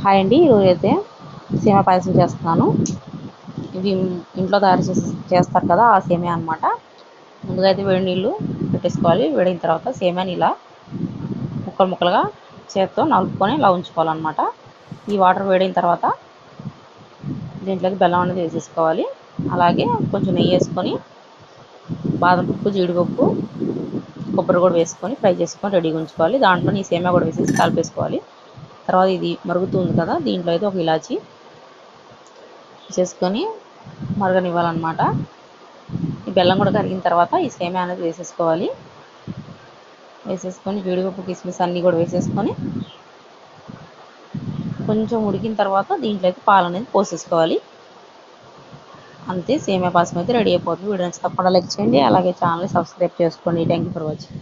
Hi అండి. ఈరోజైతే సేమియా పాయసం చేస్తున్నాను. ఇవి ఇంట్లో తయారు చేస్తారు కదా, ఆ సేమియా అనమాట. ముందుగా అయితే వేడి నీళ్ళు పెట్టేసుకోవాలి. వేడిన తర్వాత సేమియాని ఇలా ముక్కలు ముక్కలుగా చేత్తో నలుపుకొని ఇలా ఉంచుకోవాలన్నమాట. ఈ వాటర్ వేడిన తర్వాత దీంట్లోకి బెల్లం అనేది వేసేసుకోవాలి. అలాగే కొంచెం నెయ్యి వేసుకొని బాదం పప్పు, జీడిపప్పు, కొబ్బరి కూడా వేసుకొని ఫ్రై చేసుకొని రెడీగా ఉంచుకోవాలి. దాంట్లో ఈ సేమియా కూడా వేసేసి కలిపేసుకోవాలి. తర్వాత ఇది మరుగుతుంది కదా, దీంట్లో అయితే ఒక ఇలాచి చేసుకొని మరగనివ్వాలన్నమాట. ఈ బెల్లం కూడా కరిగిన తర్వాత ఈ సేమియా అనేది వేసేసుకోవాలి. వేసేసుకొని జీడిపప్పు, కిస్మిస్ అన్నీ కూడా వేసేసుకొని కొంచెం ఉడికిన తర్వాత దీంట్లో అయితే పాలు అనేది పోసేసుకోవాలి. అంతే, సేమియా పాయసం అయితే రెడీ అయిపోతుంది. వీడియో నచ్చితే తప్పకుండా లైక్ చేయండి. అలాగే ఛానల్ని సబ్స్క్రైబ్ చేసుకోండి. Thank you for watching.